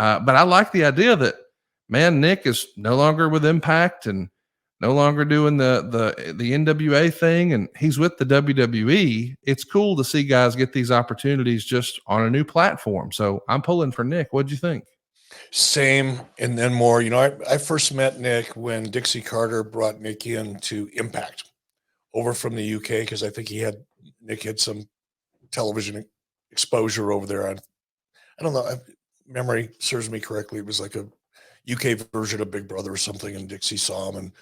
But I like the idea that, man, Nick is no longer with Impact and no longer doing the NWA thing, and he's with the WWE. It's cool to see guys get these opportunities just on a new platform. So I'm pulling for Nick. What'd you think? Same, and then more. I first met Nick when Dixie Carter brought Nick in to Impact over from the UK because I think Nick had some television exposure over there. I don't know. Memory serves me correctly. It was like a UK version of Big Brother or something, and Dixie saw him and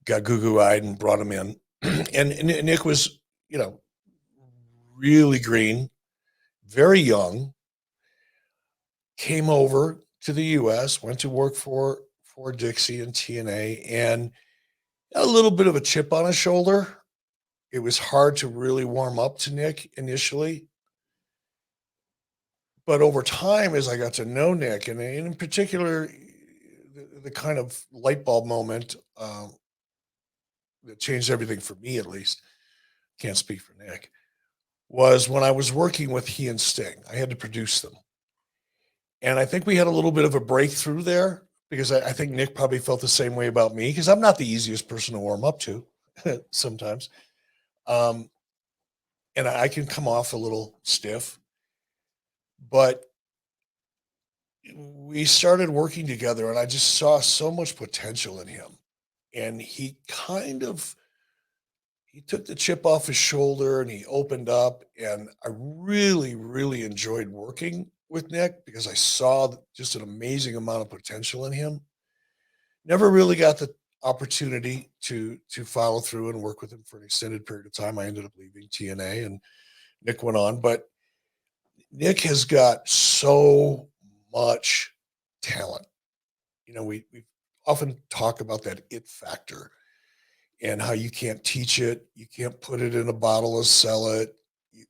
got goo eyed and brought him in. and Nick was, really green, very young, came over to the US, went to work for Dixie and TNA, and a little bit of a chip on his shoulder. It was hard to really warm up to Nick initially. But over time, as I got to know Nick, and in particular, the kind of light bulb moment that changed everything for me, at least, can't speak for Nick, was when I was working with he and Sting. I had to produce them. And I think we had a little bit of a breakthrough there because I think Nick probably felt the same way about me because I'm not the easiest person to warm up to sometimes. And I can come off a little stiff. But we started working together and I just saw so much potential in him. And he took the chip off his shoulder and he opened up. And I really, really enjoyed working with Nick because I saw just an amazing amount of potential in him. Never really got the opportunity to follow through and work with him for an extended period of time. I ended up leaving TNA and Nick went on, but Nick has got so much talent. We often talk about that it factor and how you can't teach it. You can't put it in a bottle and sell it. You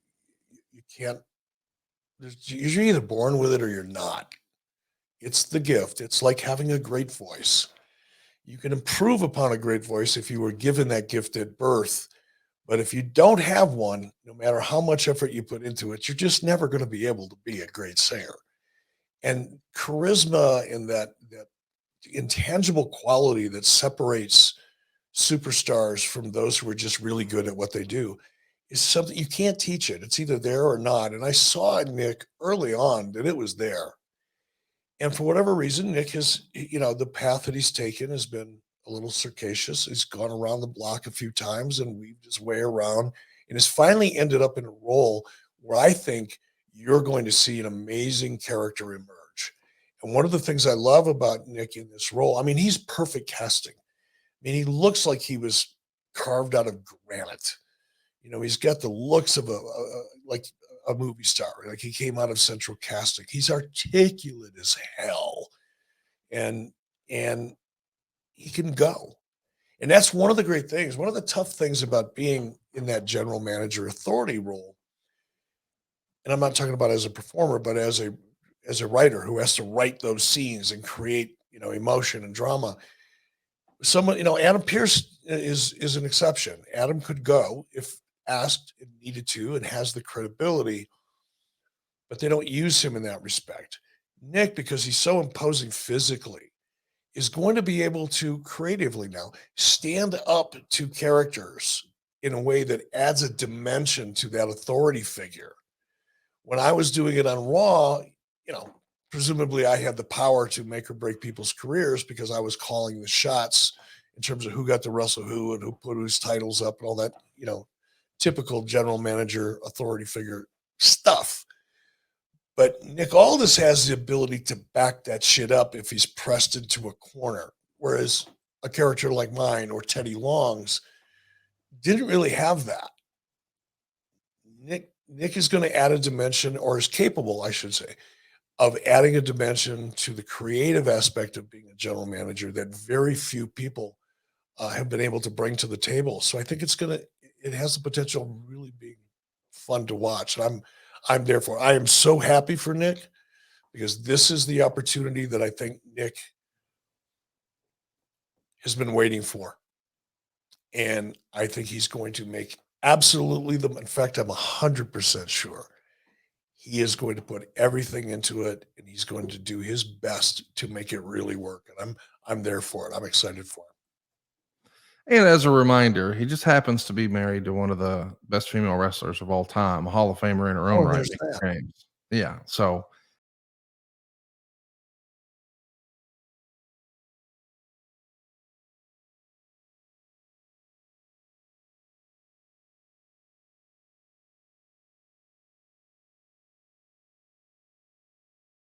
can't, you're either born with it or you're not. It's the gift. It's like having a great voice. You can improve upon a great voice if you were given that gift at birth. But if you don't have one, no matter how much effort you put into it, you're just never going to be able to be a great singer. And charisma and that intangible quality that separates superstars from those who are just really good at what they do is something you can't teach it. It's either there or not. And I saw in Nick early on that it was there. And for whatever reason, Nick has, the path that he's taken has been a little circassious. He's gone around the block a few times and weaved his way around and has finally ended up in a role where I think you're going to see an amazing character emerge. And one of the things I love about Nick in this role, I mean, he's perfect casting. I mean, he looks like he was carved out of granite. He's got the looks of like a movie star, like he came out of central casting. He's articulate as hell. And he can go. And that's one of the great things. One of the tough things about being in that general manager authority role, and I'm not talking about as a performer, but as a writer who has to write those scenes and create, emotion and drama. Someone, Adam Pearce is an exception. Adam could go if asked and needed to and has the credibility, but they don't use him in that respect. Nick, because he's so imposing physically, is going to be able to creatively now stand up to characters in a way that adds a dimension to that authority figure. When I was doing it on Raw, presumably I had the power to make or break people's careers because I was calling the shots in terms of who got to wrestle who and who put whose titles up and all that, typical general manager authority figure stuff. But Nick Aldis has the ability to back that shit up if he's pressed into a corner. Whereas a character like mine or Teddy Long's didn't really have that. Nick is going to add a dimension, or is capable, I should say, of adding a dimension to the creative aspect of being a general manager that very few people have been able to bring to the table. So I think it has the potential of really being fun to watch. And I'm therefore, I am so happy for Nick because this is the opportunity that I think Nick has been waiting for. And I think he's going to make absolutely in fact, I'm 100% sure he is going to put everything into it, and he's going to do his best to make it really work. And I'm there for it. I'm excited for him. And as a reminder, he just happens to be married to one of the best female wrestlers of all time, a Hall of Famer in her own Oh, right, there's Mickie that. James. Yeah. So